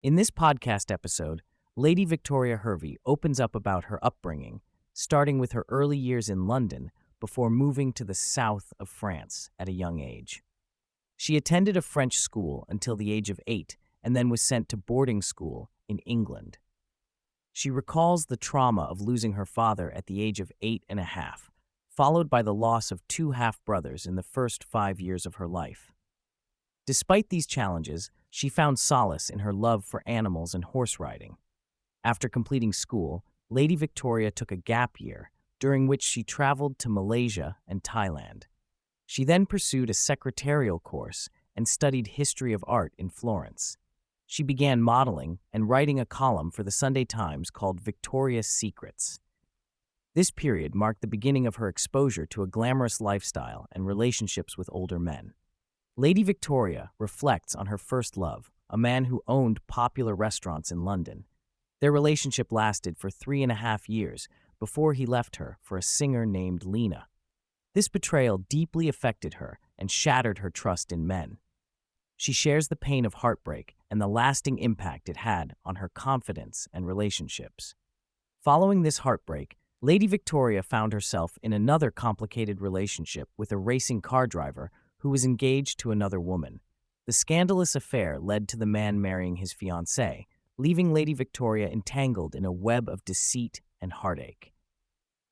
In this podcast episode, Lady Victoria Hervey opens up about her upbringing, starting with her early years in London before moving to the south of France at a young age. She attended a French school until the age of 8 and then was sent to boarding school in England. She recalls the trauma of losing her father at the age of 8 and a half, followed by the loss of two half-brothers in the first 5 years of her life. Despite these challenges, she found solace in her love for animals and horse riding. After completing school, Lady Victoria took a gap year, during which she traveled to Malaysia and Thailand. She then pursued a secretarial course and studied history of art in Florence. She began modeling and writing a column for the Sunday Times called Victoria's Secrets. This period marked the beginning of her exposure to a glamorous lifestyle and relationships with older men. Lady Victoria reflects on her first love, a man who owned popular restaurants in London. Their relationship lasted for 3.5 years before he left her for a singer named Lena. This betrayal deeply affected her and shattered her trust in men. She shares the pain of heartbreak and the lasting impact it had on her confidence and relationships. Following this heartbreak, Lady Victoria found herself in another complicated relationship with a racing car driver who was engaged to another woman. The scandalous affair led to the man marrying his fiancée, leaving Lady Victoria entangled in a web of deceit and heartache.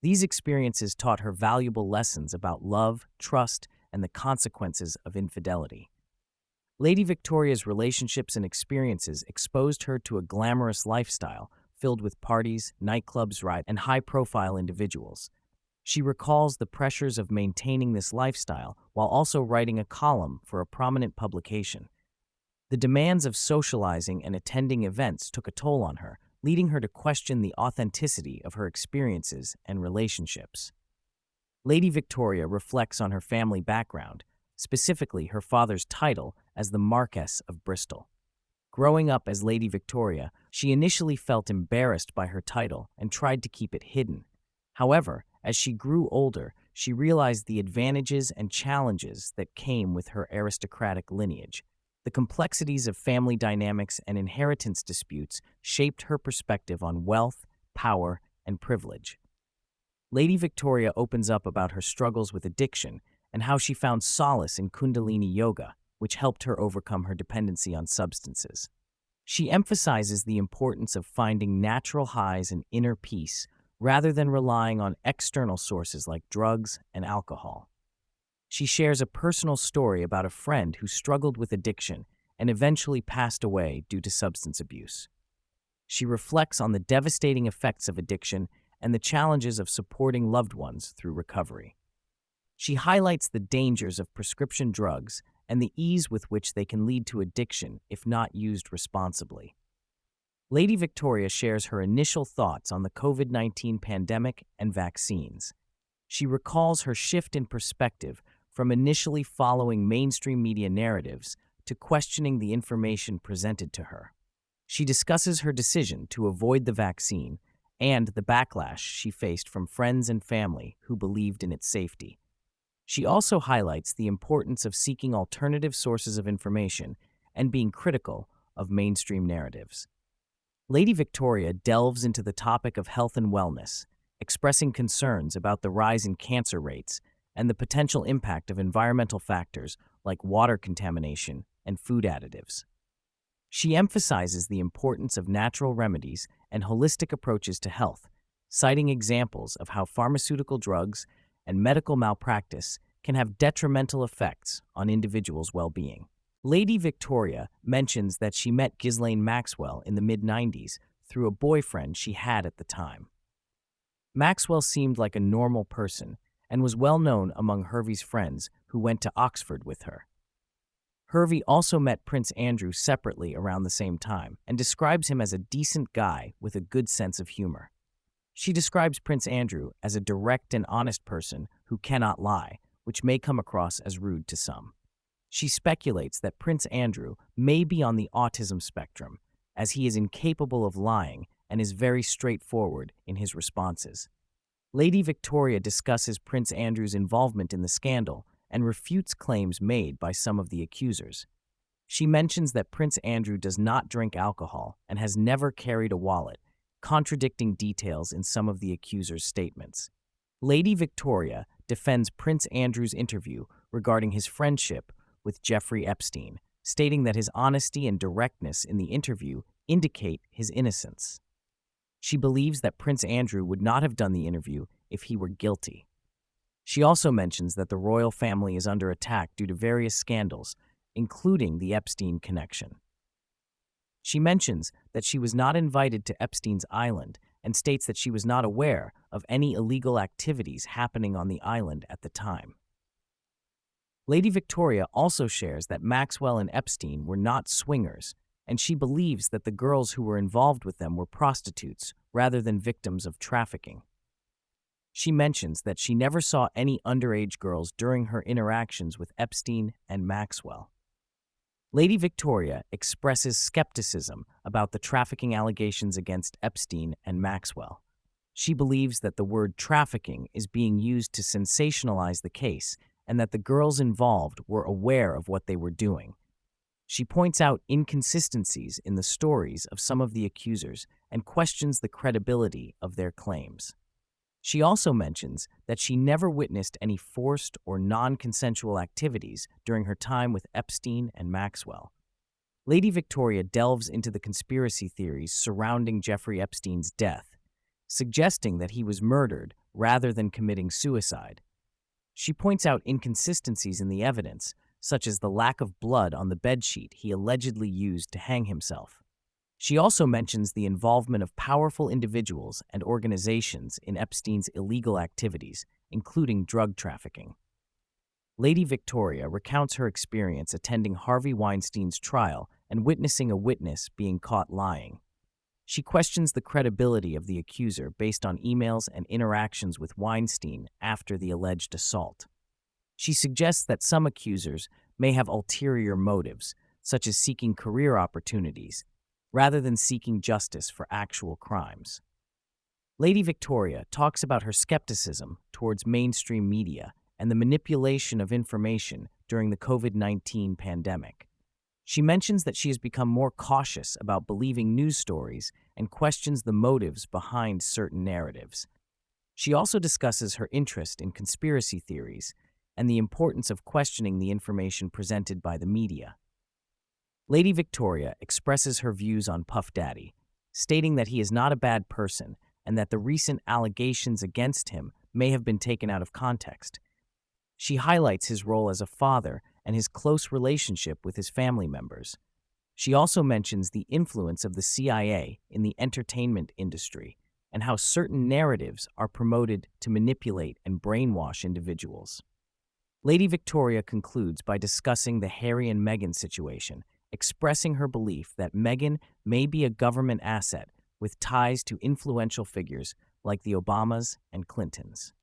These experiences taught her valuable lessons about love, trust, and the consequences of infidelity. Lady Victoria's relationships and experiences exposed her to a glamorous lifestyle filled with parties, nightclubs, and high-profile individuals. She recalls the pressures of maintaining this lifestyle while also writing a column for a prominent publication. The demands of socializing and attending events took a toll on her, leading her to question the authenticity of her experiences and relationships. Lady Victoria reflects on her family background, specifically her father's title as the Marquess of Bristol. Growing up as Lady Victoria, she initially felt embarrassed by her title and tried to keep it hidden. However, as she grew older, she realized the advantages and challenges that came with her aristocratic lineage. The complexities of family dynamics and inheritance disputes shaped her perspective on wealth, power, and privilege. Lady Victoria opens up about her struggles with addiction and how she found solace in Kundalini yoga, which helped her overcome her dependency on substances. She emphasizes the importance of finding natural highs and inner peace rather than relying on external sources like drugs and alcohol. She shares a personal story about a friend who struggled with addiction and eventually passed away due to substance abuse. She reflects on the devastating effects of addiction and the challenges of supporting loved ones through recovery. She highlights the dangers of prescription drugs and the ease with which they can lead to addiction if not used responsibly. Lady Victoria shares her initial thoughts on the COVID-19 pandemic and vaccines. She recalls her shift in perspective from initially following mainstream media narratives to questioning the information presented to her. She discusses her decision to avoid the vaccine and the backlash she faced from friends and family who believed in its safety. She also highlights the importance of seeking alternative sources of information and being critical of mainstream narratives. Lady Victoria delves into the topic of health and wellness, expressing concerns about the rise in cancer rates and the potential impact of environmental factors like water contamination and food additives. She emphasizes the importance of natural remedies and holistic approaches to health, citing examples of how pharmaceutical drugs and medical malpractice can have detrimental effects on individuals' well-being. Lady Victoria mentions that she met Ghislaine Maxwell in the mid-90s through a boyfriend she had at the time. Maxwell seemed like a normal person and was well known among Hervey's friends who went to Oxford with her. Hervey also met Prince Andrew separately around the same time and describes him as a decent guy with a good sense of humor. She describes Prince Andrew as a direct and honest person who cannot lie, which may come across as rude to some. She speculates that Prince Andrew may be on the autism spectrum, as he is incapable of lying and is very straightforward in his responses. Lady Victoria discusses Prince Andrew's involvement in the scandal and refutes claims made by some of the accusers. She mentions that Prince Andrew does not drink alcohol and has never carried a wallet, contradicting details in some of the accuser's statements. Lady Victoria defends Prince Andrew's interview regarding his friendship with Jeffrey Epstein, stating that his honesty and directness in the interview indicate his innocence. She believes that Prince Andrew would not have done the interview if he were guilty. She also mentions that the royal family is under attack due to various scandals, including the Epstein connection. She mentions that she was not invited to Epstein's island and states that she was not aware of any illegal activities happening on the island at the time. Lady Victoria also shares that Maxwell and Epstein were not swingers, and she believes that the girls who were involved with them were prostitutes rather than victims of trafficking. She mentions that she never saw any underage girls during her interactions with Epstein and Maxwell. Lady Victoria expresses skepticism about the trafficking allegations against Epstein and Maxwell. She believes that the word trafficking is being used to sensationalize the case and that the girls involved were aware of what they were doing. She points out inconsistencies in the stories of some of the accusers and questions the credibility of their claims. She also mentions that she never witnessed any forced or non-consensual activities during her time with Epstein and Maxwell. Lady Victoria delves into the conspiracy theories surrounding Jeffrey Epstein's death, suggesting that he was murdered rather than committing suicide. She points out inconsistencies in the evidence, such as the lack of blood on the bedsheet he allegedly used to hang himself. She also mentions the involvement of powerful individuals and organizations in Epstein's illegal activities, including drug trafficking. Lady Victoria recounts her experience attending Harvey Weinstein's trial and witnessing a witness being caught lying. She questions the credibility of the accuser based on emails and interactions with Weinstein after the alleged assault. She suggests that some accusers may have ulterior motives, such as seeking career opportunities, rather than seeking justice for actual crimes. Lady Victoria talks about her skepticism towards mainstream media and the manipulation of information during the COVID-19 pandemic. She mentions that she has become more cautious about believing news stories and questions the motives behind certain narratives. She also discusses her interest in conspiracy theories and the importance of questioning the information presented by the media. Lady Victoria expresses her views on Puff Daddy, stating that he is not a bad person and that the recent allegations against him may have been taken out of context. She highlights his role as a father and his close relationship with his family members. She also mentions the influence of the CIA in the entertainment industry and how certain narratives are promoted to manipulate and brainwash individuals. Lady Victoria concludes by discussing the Harry and Meghan situation, expressing her belief that Meghan may be a government asset with ties to influential figures like the Obamas and Clintons.